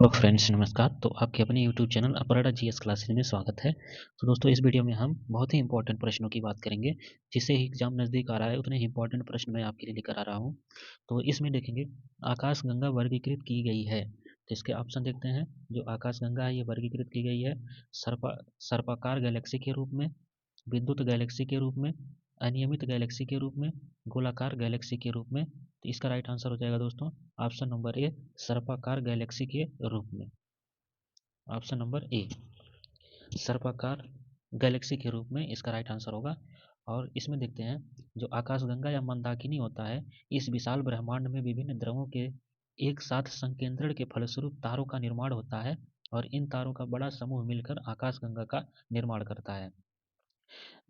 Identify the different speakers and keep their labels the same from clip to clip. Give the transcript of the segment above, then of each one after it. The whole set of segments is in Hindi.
Speaker 1: हेलो फ्रेंड्स, नमस्कार। तो आपके अपने यूट्यूब चैनल अपराडा जीएस क्लासेस में स्वागत है। तो दोस्तों, इस वीडियो में हम बहुत ही इंपॉर्टेंट प्रश्नों की बात करेंगे। जिससे ही एग्जाम नज़दीक आ रहा है उतने ही इंपॉर्टेंट प्रश्न मैं आपके लिए लेकर आ रहा हूँ। तो इसमें देखेंगे, आकाशगंगा वर्गीकृत की गई है। तो इसके ऑप्शन देखते हैं। जो आकाशगंगा है ये वर्गीकृत की गई है सर्पाकार गैलेक्सी के रूप में, विद्युत गैलेक्सी के रूप में, अनियमित गैलेक्सी के रूप में, गोलाकार गैलेक्सी के रूप में। तो इसका राइट आंसर हो जाएगा दोस्तों ऑप्शन नंबर ए, सर्पाकार गैलेक्सी के रूप में। ऑप्शन नंबर ए, सर्पाकार गैलेक्सी के रूप में इसका राइट आंसर होगा। और इसमें देखते हैं, जो आकाशगंगा या मंदाकिनी होता है, इस विशाल ब्रह्मांड में विभिन्न द्रवों के एक साथ संकेंद्रण के फलस्वरूप तारों का निर्माण होता है। और इन तारों का बड़ा समूह मिलकर आकाशगंगा का निर्माण करता है।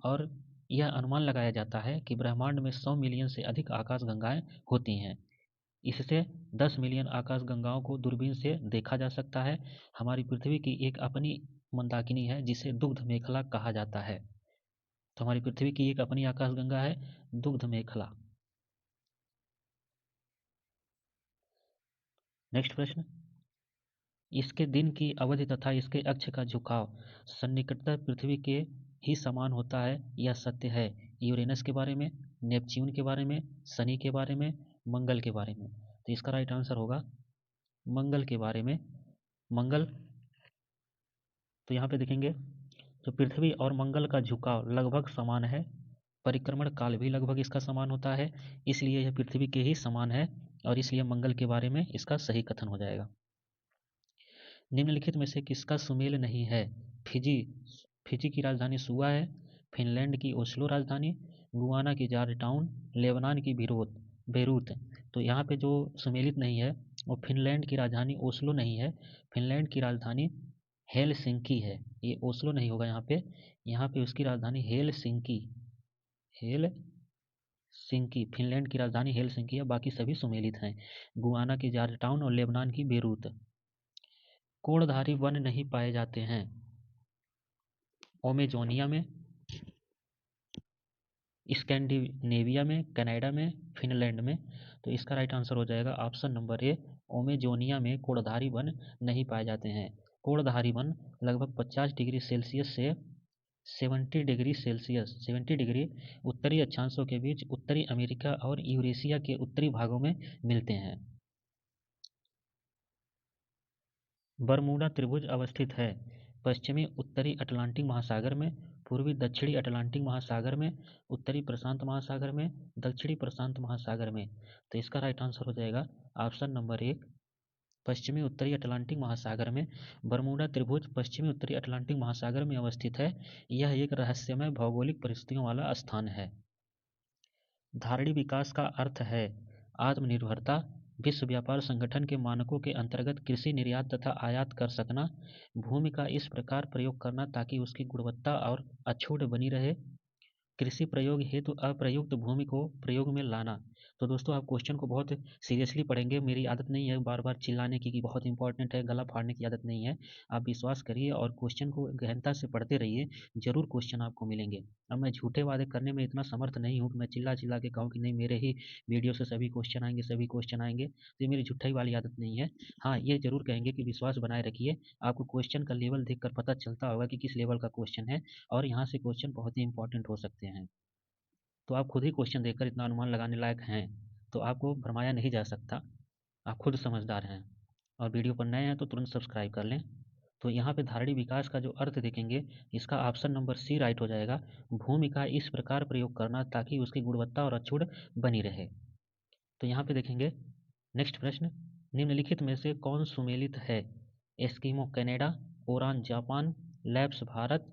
Speaker 1: और यह अनुमान लगाया जाता है कि ब्रह्मांड में 100 मिलियन से अधिक आकाशगंगाएं होती हैं। इससे 10 मिलियन आकाशगंगाओं को दूरबीन से देखा जा सकता है। हमारी पृथ्वी की एक अपनी मंदाकिनी है जिसे दुग्ध मेखला कहा जाता है। तो हमारी पृथ्वी की एक अपनी आकाशगंगा है, दुग्ध मेखला। नेक्स्ट प्रश्न, इसके दिन की अवधि तथा इसके अक्ष का झुकाव सन्निकटता पृथ्वी के ही समान होता है, यह सत्य है। यूरेनस के बारे में, नेपच्यून के बारे में, शनि के बारे में, मंगल के बारे में। तो इसका राइट आंसर होगा मंगल के बारे में। मंगल। तो यहाँ पे देखेंगे, तो पृथ्वी और मंगल का झुकाव लगभग समान है। परिक्रमण काल भी लगभग इसका समान होता है। इसलिए यह पृथ्वी के ही समान है। और इसलिए मंगल के बारे में इसका सही कथन हो जाएगा। निम्नलिखित में से किसका सुमेल नहीं है? फिजी फिजी की राजधानी सुआ है, फिनलैंड की ओस्लो राजधानी, गुआना की जॉर्ज टाउन, लेबनान की बेरूत। तो यहाँ पे जो सुमेलित नहीं है वो फिनलैंड की राजधानी ओस्लो नहीं है। फिनलैंड की राजधानी हेलसिंकी है। ये ओस्लो नहीं होगा यहाँ पे उसकी राजधानी हेलसिंकी। हेलसिंकी फिनलैंड की राजधानी हेलसिंकी है। बाकी सभी सुमेलित हैं, गुआना की जॉर्ज टाउन और लेबनान की बेरूत। कोणधारी वन नहीं पाए जाते हैं ओमेजोनिया में, स्कैंडिनेविया में, कनाडा में, फिनलैंड में। तो इसका राइट आंसर हो जाएगा ऑप्शन नंबर ए, ओमेजोनिया में कोणधारी वन नहीं पाए जाते हैं। कोणधारी वन लगभग 50 डिग्री सेल्सियस से 70 डिग्री उत्तरी अक्षांशों के बीच उत्तरी अमेरिका और यूरेशिया के उत्तरी भागों में मिलते हैं। बरमूडा त्रिभुज अवस्थित है पश्चिमी उत्तरी अटलांटिक महासागर में, पूर्वी दक्षिणी अटलांटिक महासागर में, उत्तरी प्रशांत महासागर में, दक्षिणी प्रशांत महासागर में। तो इसका राइट आंसर हो जाएगा ऑप्शन नंबर एक, पश्चिमी उत्तरी अटलांटिक महासागर में। बरमूडा त्रिभुज पश्चिमी उत्तरी अटलांटिक महासागर में अवस्थित है। यह एक रहस्यमय भौगोलिक परिस्थितियों वाला स्थान है। धारणी विकास का अर्थ है आत्मनिर्भरता, विश्व व्यापार संगठन के मानकों के अंतर्गत कृषि निर्यात तथा आयात कर सकना, भूमि का इस प्रकार प्रयोग करना ताकि उसकी गुणवत्ता और अछूत बनी रहे, कृषि प्रयोग हेतु अप्रयुक्त भूमि को प्रयोग में लाना। तो दोस्तों, आप क्वेश्चन को बहुत सीरियसली पढ़ेंगे। मेरी आदत नहीं है बार बार चिल्लाने की कि बहुत इंपॉर्टेंट है, गला फाड़ने की आदत नहीं है। आप विश्वास करिए और क्वेश्चन को गहनता से पढ़ते रहिए, जरूर क्वेश्चन आपको मिलेंगे। अब मैं झूठे वादे करने में इतना समर्थ नहीं हूँ कि मैं चिल्ला चिल्ला के कहूँ कि नहीं मेरे ही वीडियो से सभी क्वेश्चन आएंगे, सभी क्वेश्चन आएंगे। तो ये मेरी झूठाई वाली आदत नहीं है। हाँ, ये जरूर कहेंगे कि विश्वास बनाए रखिए। आपको क्वेश्चन का लेवल देख कर पता चलता होगा कि किस लेवल का क्वेश्चन है, और यहाँ से क्वेश्चन बहुत ही इंपॉर्टेंट हो सकते हैं। तो आप खुद ही क्वेश्चन देखकर इतना अनुमान लगाने लायक हैं, तो आपको भरमाया नहीं जा सकता। आप खुद समझदार हैं। और वीडियो पर नए हैं तो तुरंत सब्सक्राइब कर लें। तो यहाँ पे धारणी विकास का जो अर्थ देखेंगे, इसका ऑप्शन नंबर सी राइट हो जाएगा। भूमि का इस प्रकार प्रयोग करना ताकि उसकी गुणवत्ता और अछूत बनी रहे। तो यहाँ पे देखेंगे, नेक्स्ट प्रश्न, निम्नलिखित में से कौन सुमेलित है? Eskimo Canada, Ouran Japan, lapse Bharat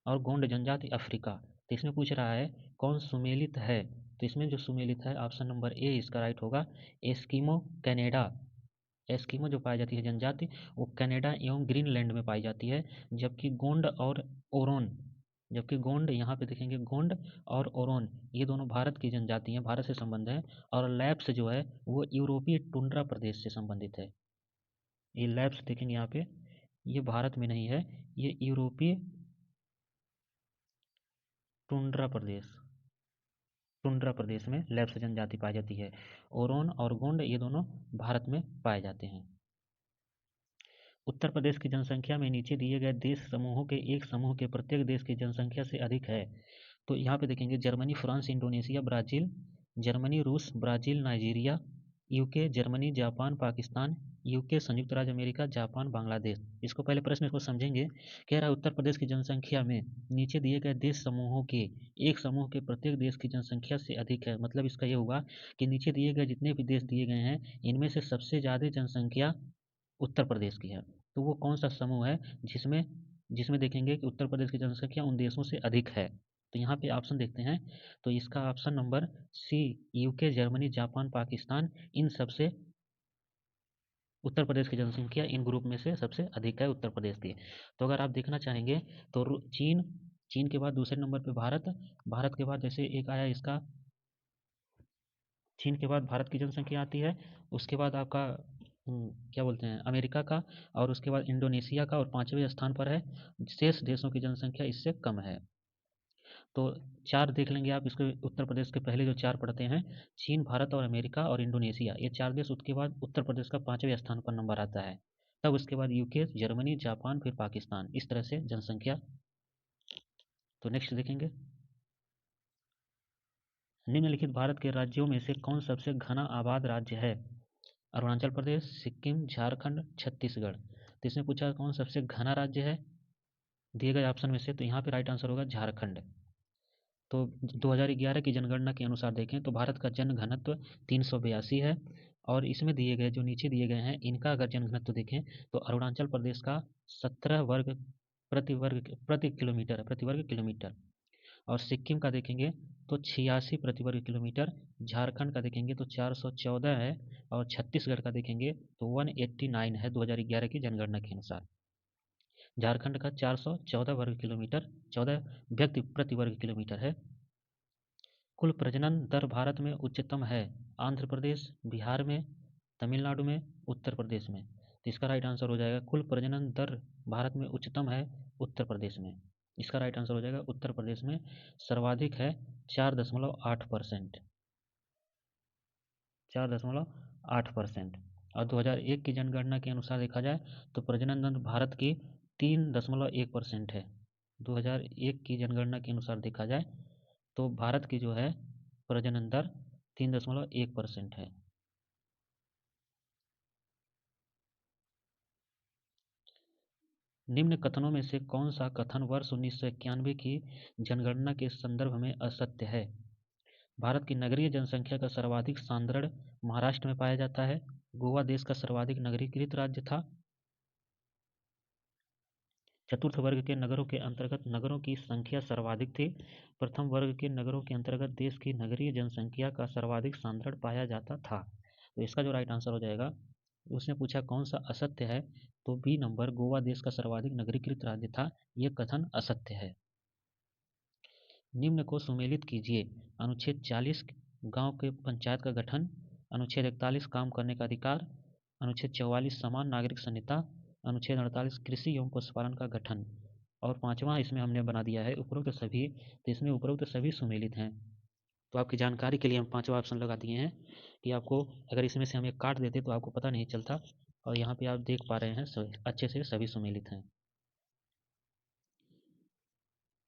Speaker 1: और गोंड जनजाति अफ्रीका। तो इसमें पूछ रहा है कौन सुमेलित है। तो इसमें जो सुमेलित है ऑप्शन नंबर ए इसका राइट होगा, एस्किमो कनाडा। एस्किमो जो पाई जाती है जनजाति, वो कनाडा एवं ग्रीनलैंड में पाई जाती है। जबकि गोंड और ओरोन, जबकि गोंड यहाँ पे देखेंगे, गोंड और ओरोन ये दोनों भारत की जनजाति हैं, भारत से संबंध है। और लैप्स जो है वो यूरोपीय टुंड्रा प्रदेश से संबंधित है। ये लैप्स देखेंगे यहाँ पे, ये भारत में नहीं है, ये यूरोपीय टुंड्रा प्रदेश, टुंड्रा प्रदेश में लैप्स जनजाति पाई जाती है। ओरोन और गोंड ये दोनों भारत में पाए जाते हैं। उत्तर प्रदेश की जनसंख्या में नीचे दिए गए देश समूहों के एक समूह के प्रत्येक देश की जनसंख्या से अधिक है। तो यहाँ पे देखेंगे Germany, France, Indonesia, Brazil, Germany, रूस, Brazil, Nigeria, UK, Germany, Japan, Pakistan, UK, संयुक्त राज्य अमेरिका, जापान, बांग्लादेश। इसको पहले प्रश्न को समझेंगे। कह रहा है उत्तर प्रदेश की जनसंख्या में नीचे दिए गए देश समूहों के एक समूह के प्रत्येक देश की जनसंख्या से अधिक है। मतलब इसका ये हुआ कि नीचे दिए गए जितने भी देश दिए गए हैं इनमें से सबसे ज़्यादा जनसंख्या उत्तर प्रदेश की है। तो वो कौन सा समूह है जिसमें जिसमें देखेंगे कि उत्तर प्रदेश की जनसंख्या उन देशों से अधिक है। तो यहाँ पे ऑप्शन देखते हैं। तो इसका option number C, UK, Germany, Japan, Pakistan, इन सबसे उत्तर प्रदेश की जनसंख्या इन ग्रुप में से सबसे अधिक है उत्तर प्रदेश की। तो अगर आप देखना चाहेंगे तो चीन, चीन के बाद दूसरे नंबर पे भारत, भारत के बाद जैसे एक आया इसका, चीन के बाद भारत की जनसंख्या आती है, उसके बाद आपका क्या बोलते हैं अमेरिका का, और उसके बाद इंडोनेशिया का, और पाँचवें स्थान पर है। शेष देशों की जनसंख्या इससे कम है। तो चार देख लेंगे आप इसके उत्तर प्रदेश के पहले जो चार पड़ते हैं, चीन, भारत और अमेरिका और इंडोनेशिया, ये चार देश। उसके बाद उत्तर प्रदेश का पाँचवें स्थान पर नंबर आता है। तब उसके बाद यूके, जर्मनी, जापान, फिर पाकिस्तान, इस तरह से जनसंख्या। तो नेक्स्ट देखेंगे, निम्नलिखित भारत के राज्यों में से कौन सबसे घना आबाद राज्य है? अरुणाचल प्रदेश, सिक्किम, झारखंड, छत्तीसगढ़। तो इसमें पूछा कौन सबसे घना राज्य है दिए गए ऑप्शन में से, तो यहाँ पे राइट आंसर होगा झारखंड। तो 2011 की जनगणना के अनुसार देखें तो भारत का जन घनत्व 382 है। और इसमें दिए गए जो नीचे दिए गए हैं इनका अगर जन घनत्व देखें तो अरुणाचल प्रदेश का 17 वर्ग प्रति किलोमीटर, प्रति वर्ग किलोमीटर। और सिक्किम का देखेंगे तो 86 प्रति वर्ग किलोमीटर। झारखंड का देखेंगे तो 414 है। और छत्तीसगढ़ का देखेंगे तो 189 है 2011 की जनगणना के अनुसार। झारखंड का 414 वर्ग किलोमीटर, 14 व्यक्ति प्रति वर्ग किलोमीटर है। कुल प्रजनन दर भारत में उच्चतम है आंध्र प्रदेश, बिहार में, तमिलनाडु में, उत्तर प्रदेश में। तो इसका राइट आंसर हो जाएगा कुल प्रजनन दर भारत में उच्चतम है उत्तर प्रदेश में। इसका राइट आंसर हो जाएगा उत्तर प्रदेश में सर्वाधिक है 4.8%, 4.8%। और 2001 की जनगणना के अनुसार देखा जाए तो प्रजनन दर भारत की 3.1% है। 2001 की जनगणना के अनुसार देखा जाए तो भारत की जो है प्रजनन दर 3.1% है। निम्न कथनों में से कौन सा कथन वर्ष 1991 की जनगणना के संदर्भ में असत्य है? भारत की नगरीय जनसंख्या का सर्वाधिक सांद्रण महाराष्ट्र में पाया जाता है। गोवा देश का सर्वाधिक नगरीकृत राज्य था। चतुर्थ वर्ग के नगरों के अंतर्गत नगरों की संख्या सर्वाधिक थी। प्रथम वर्ग के नगरों के अंतर्गत देश की नगरीय जनसंख्या का सर्वाधिक सांद्रण पाया जाता था। तो इसका जो राइट आंसर हो जाएगा, उसने पूछा कौन सा असत्य है, तो बी नंबर, गोवा देश का सर्वाधिक नगरीकृत राज्य था, यह कथन असत्य है। निम्न को सुमेलित कीजिए। अनुच्छेद 40 गांव के पंचायत का गठन, अनुच्छेद 41 काम करने का अधिकार, अनुच्छेद 44 समान नागरिक संहिता, अनुच्छेद 48 कृषि एवं पशुपालन का गठन। और पांचवा इसमें हमने बना दिया है उपरोक्त सभी। तो इसमें उपरोक्त सभी सुमेलित हैं। तो आपकी जानकारी के लिए हम पांचवा ऑप्शन लगा दिए हैं कि आपको अगर इसमें से हम एक काट देते तो आपको पता नहीं चलता। और यहाँ पे आप देख पा रहे हैं अच्छे से सभी सुमेलित हैं।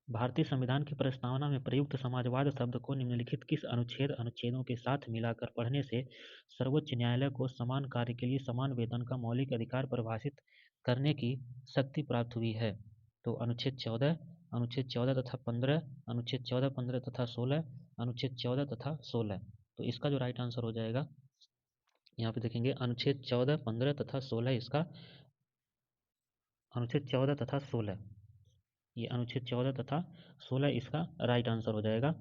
Speaker 1: भारतीय संविधान की प्रस्तावना में प्रयुक्त समाजवाद शब्द को निम्नलिखित किस अनुच्छेदों के साथ मिलाकर पढ़ने से सर्वोच्च न्यायालय को समान कार्य के लिए समान वेतन का मौलिक अधिकार परिभाषित करने की शक्ति प्राप्त हुई है? तो अनुच्छेद 14, अनुच्छेद 14 तथा 15, अनुच्छेद 14, 15 तथा 16, अनुच्छेद 14 तथा 16। तो इसका जो राइट आंसर हो जाएगा, यहाँ पे देखेंगे अनुच्छेद 14, 15 तथा 16 इसका, अनुच्छेद 14 तथा 16, ये अनुच्छेद 14 तथा 16 इसका राइट आंसर हो जाएगा।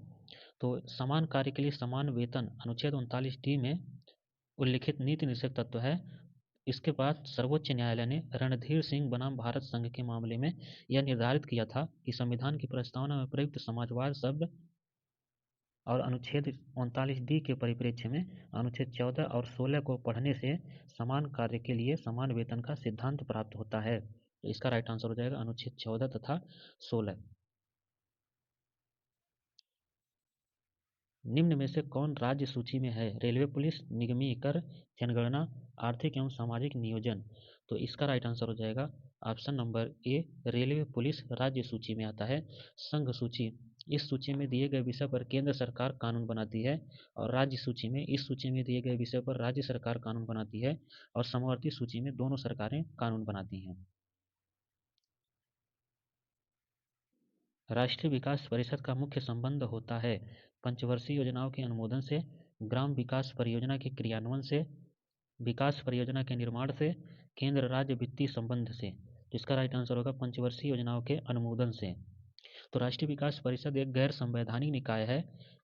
Speaker 1: तो समान कार्य के लिए समान वेतन अनुच्छेद 39D में उल्लिखित नीति निषेध तत्व है। इसके बाद सर्वोच्च न्यायालय ने रणधीर सिंह बनाम भारत संघ के मामले में यह निर्धारित किया था कि संविधान की प्रस्तावना में प्रयुक्त समाजवाद शब्द और अनुच्छेद 39D के परिप्रेक्ष्य में अनुच्छेद 14 और 16 को पढ़ने से समान कार्य के लिए समान वेतन का सिद्धांत प्राप्त होता है। तो इसका राइट आंसर हो जाएगा अनुच्छेद 14 तथा 16। निम्न में से कौन राज्य सूची में है? रेलवे पुलिस, निगमीय कर, जनगणना, आर्थिक एवं सामाजिक नियोजन। तो इसका राइट आंसर हो जाएगा option number A, railway police राज्य सूची में आता है। संघ सूची, इस सूची में दिए गए विषय पर केंद्र सरकार कानून बनाती है, और राज्य सूची में, इस सूची में दिए गए विषय पर राज्य सरकार कानून बनाती है, और समवर्ती सूची में दोनों सरकारें कानून बनाती हैं। राष्ट्रीय विकास परिषद का मुख्य संबंध होता है पंचवर्षीय योजनाओं के अनुमोदन से, ग्राम विकास परियोजना के क्रियान्वयन से, विकास परियोजना के निर्माण से, केंद्र राज्य वित्तीय संबंध से। जिसका राइट आंसर होगा पंचवर्षीय योजनाओं के अनुमोदन से। तो राष्ट्रीय विकास परिषद एक गैर संवैधानिक निकाय है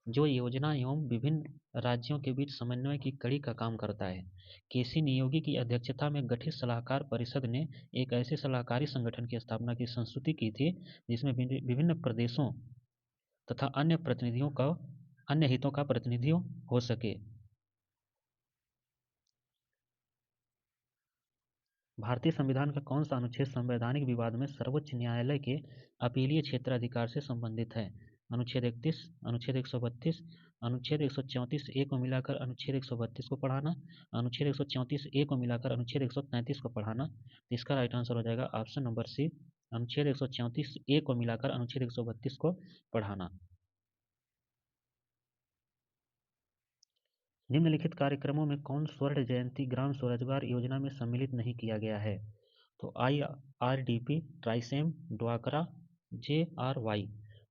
Speaker 1: जो योजना एवं विभिन्न राज्यों के बीच समन्वय की कड़ी का काम करता है। केसी नियोगी की अध्यक्षता में गठित सलाहकार परिषद ने एक ऐसे सलाहकारी संगठन की स्थापना की संस्तुति की थी जिसमें विभिन्न प्रदेशों तथा अन्य प्रतिनिधियों का, अन्य हितों का प्रतिनिधित्व हो सके। भारतीय संविधान का कौन सा अनुच्छेद संवैधानिक विवाद में सर्वोच्च न्यायालय के अपीलीय क्षेत्राधिकार से संबंधित है? अनुच्छेद 31, अनुच्छेद 132, अनुच्छेद 134 ए को मिलाकर अनुच्छेद 132 को पढ़ाना, अनुच्छेद 134 ए को मिलाकर अनुच्छेद 133 को पढ़ाना। तो इसका राइट आंसर हो जाएगा ऑप्शन नंबर सी, अनुच्छेद 134 ए को मिलाकर अनुच्छेद 132 को पढ़ाना। निम्नलिखित कार्यक्रमों में कौन स्वर्ण जयंती ग्राम स्वरोजगार योजना में सम्मिलित नहीं किया गया है? तो IRDP, ट्राइसेम, ड्वाकरा, JRY।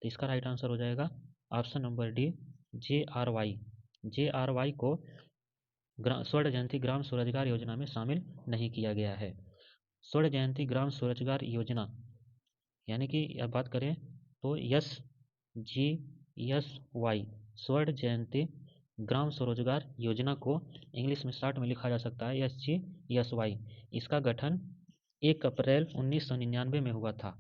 Speaker 1: तो इसका राइट आंसर हो जाएगा option number D, JRY। JRY को स्वर्ण जयंती ग्राम स्वरोजगार योजना में शामिल नहीं किया गया है। स्वर्ण जयंती ग्राम स्वरोजगार योजना यानी कि अब बात करें तो SGSY, स्वर्ण जयंती ग्राम स्वरोजगार योजना को इंग्लिश में शॉर्ट में लिखा जा सकता है SGSY। इसका गठन 1 अप्रैल 1999 में हुआ था।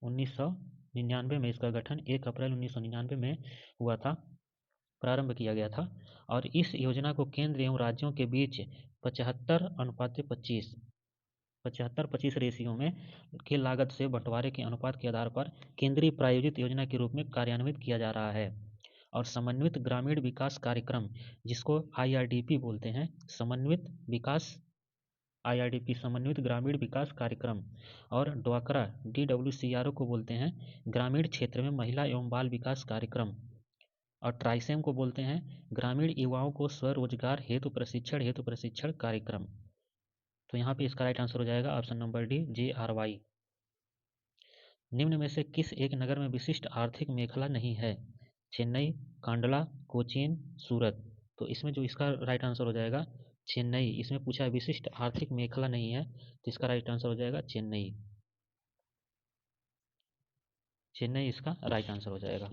Speaker 1: 1999 में इसका गठन 1 अप्रैल 1999 में हुआ था, प्रारंभ किया गया था। और इस योजना को केंद्र एवं राज्यों के बीच 75:25 75-25 रेशियो में की लागत से बंटवारे के अनुपात के आधार पर केंद्रीय प्रायोजित योजना के रूप में कार्यान्वित किया जा रहा है। और समन्वित ग्रामीण विकास कार्यक्रम, जिसको IRDP बोलते हैं, समन्वित विकास, IRDP समन्वित ग्रामीण विकास कार्यक्रम, और ड्वाकरा DWCRO को बोलते हैं ग्रामीण क्षेत्र में महिला एवं बाल विकास कार्यक्रम, और ट्राइसेम को बोलते हैं ग्रामीण युवाओं को स्वरोजगार हेतु प्रशिक्षण कार्यक्रम। तो यहाँ पे इसका राइट आंसर हो जाएगा ऑप्शन नंबर डी, JRY। निम्न में से किस एक नगर में विशिष्ट आर्थिक मेखला नहीं है? चेन्नई, कांडला, कोचीन, सूरत। तो इसमें जो इसका राइट आंसर हो जाएगा चेन्नई। इसमें पूछा है विशिष्ट आर्थिक मेखला नहीं है, तो इसका राइट आंसर हो जाएगा चेन्नई। चेन्नई इसका राइट आंसर हो जाएगा।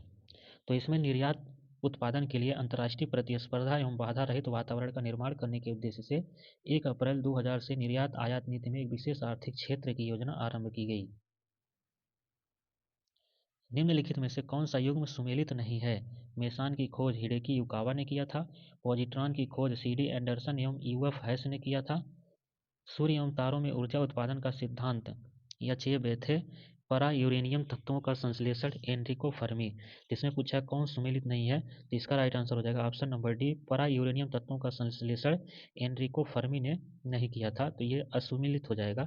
Speaker 1: तो इसमें निर्यात उत्पादन के लिए अंतर्राष्ट्रीय प्रतिस्पर्धा एवं बाधा रहित वातावरण का निर्माण करने के उद्देश्य से 1 अप्रैल 2000 से निर्यात आयात नीति में एक विशेष आर्थिक क्षेत्र की योजना आरंभ की गई। निम्नलिखित में से कौन सा युग्म सुमेलित नहीं है? मेसान की खोज हिडेकी युकावा ने किया था, पॉजिट्रॉन की खोज CD एंडरसन एवं UF हैस ने किया था, सूर्य एवं तारों में ऊर्जा उत्पादन का सिद्धांत चे बेथे, परा यूरेनियम तत्वों का संश्लेषण एनरिको फर्मी। जिसमें पूछा कौन सुमेलित नहीं है, तो इसका राइट आंसर हो जाएगा ऑप्शन नंबर डी, परा यूरेनियम तत्वों का संश्लेषण एनरिको फर्मी ने नहीं किया था, तो ये असुमेलित हो जाएगा।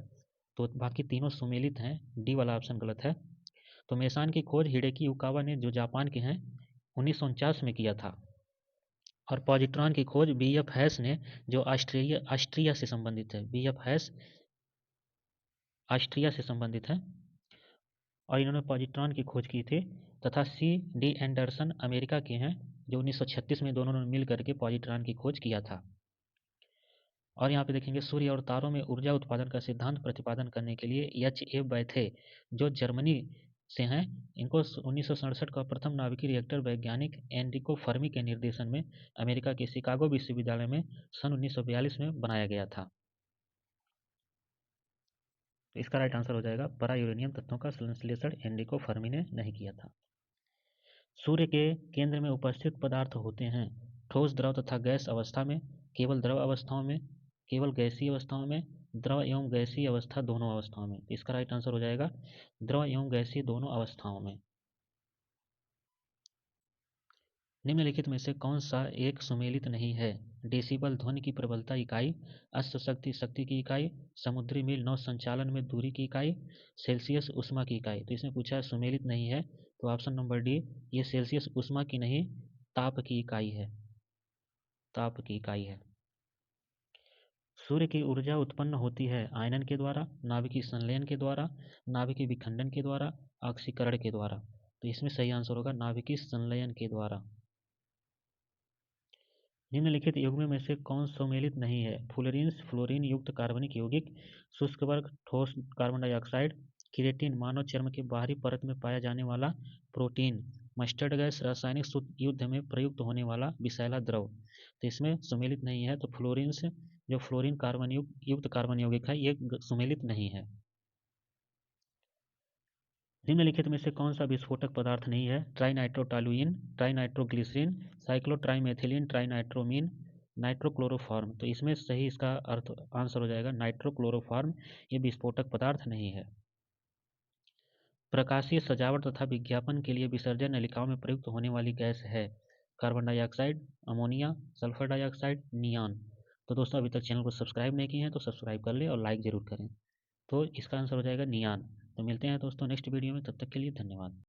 Speaker 1: तो बाकी तीनों सुमेलित हैं, डी वाला ऑप्शन गलत है। तो मेसान की खोज हिडेकी युकावा ने, जो जापान के हैं, 1949 में किया था। और पॉजिट्रॉन की खोज BF हैस ने, जो ऑस्ट्रिया से संबंधित है, BF हैस ऑस्ट्रिया से संबंधित है, और इन्होंने पॉजिट्रॉन की खोज की थी। तथा CD एंडरसन अमेरिका के हैं, जो 1936 में दोनों ने मिल करके पॉजिट्रॉन की खोज किया था। और यहाँ पे देखेंगे सूर्य और तारों में ऊर्जा उत्पादन का सिद्धांत प्रतिपादन करने के लिए HA बैथे, जो जर्मनी से हैं, इनको 1967 का प्रथम नाभिकीय रिएक्टर वैज्ञानिक एनरिको फर्मी के निर्देशन में अमेरिका के शिकागो विश्वविद्यालय में सन 1942 में बनाया गया था। तो इसका राइट आंसर हो जाएगा परा यूरेनियम तत्वों का संश्लेषण एनरिको फर्मी ने नहीं किया था। सूर्य के केंद्र में उपस्थित पदार्थ होते हैं ठोस, द्रव तथा गैस अवस्था में, केवल द्रव अवस्थाओं में, केवल गैसीय अवस्थाओं में, द्रव एवं गैसीय अवस्था दोनों अवस्थाओं में। इसका राइट आंसर हो जाएगा द्रव एवं गैसीय दोनों अवस्थाओं में। निम्नलिखित में से कौन सा एक सुमेलित नहीं है? डेसिबल ध्वनि की प्रबलता इकाई, अश्वशक्ति शक्ति की इकाई, समुद्री मील नौ संचालन में दूरी की इकाई, सेल्सियस ऊष्मा की इकाई। तो इसमें पूछा है सुमेलित नहीं है, तो ऑप्शन नंबर डी, ये सेल्सियस ऊष्मा की नहीं, ताप की इकाई है। ताप की इकाई है। सूर्य की ऊर्जा उत्पन्न होती है आयनन के द्वारा, नाभिकीय संलयन के द्वारा, नाभिकीय विखंडन के द्वारा, ऑक्सीकरण के द्वारा। तो इसमें सही आंसर होगा नाभिकीय संलयन के द्वारा। निम्नलिखित यौगिकों में से कौन सम्मिलित नहीं है? फ्लोरीन फ्लोरीन युक्त कार्बनिक यौगिक, शुष्क वर्ग ठोस कार्बन डाइऑक्साइड, किरेटिन मानव चर्म के बाहरी परत में पाया जाने वाला प्रोटीन, मस्टर्ड गैस रासायनिक युद्ध में प्रयुक्त होने वाला विषैला द्रव। तो इसमें सम्मिलित नहीं है, तो फ्लोरीन से जो फ्लोरीन कार्बन युक्त कार्बन यौगिक है ये सम्मिलित नहीं है। निम्नलिखित में से कौन सा विस्फोटक पदार्थ नहीं है? ट्राइनाइट्रोटॉलुइन, ट्राइनाइट्रोग्लिसरीन, साइक्लोट्राइमेथिलीन, ट्राइनाइट्रोमीन, नाइट्रोक्लोरोफॉर्म। तो इसमें सही इसका अर्थ आंसर हो जाएगा नाइट्रोक्लोरोफॉर्म, ये विस्फोटक पदार्थ नहीं है। प्रकाशीय सजावट तथा विज्ञापन के लिए विसर्जन नलिकाओं में प्रयुक्त होने वाली गैस है? Carbon dioxide, ammonia, sulphur dioxide, neon. तो दोस्तों अभी तक चैनल को सब्सक्राइब नहीं किए हैं तो सब्सक्राइब कर ले और लाइक जरूर करें। तो इसका आंसर हो जाएगा नियॉन। तो मिलते हैं दोस्तों नेक्स्ट वीडियो में, तब तक के लिए धन्यवाद।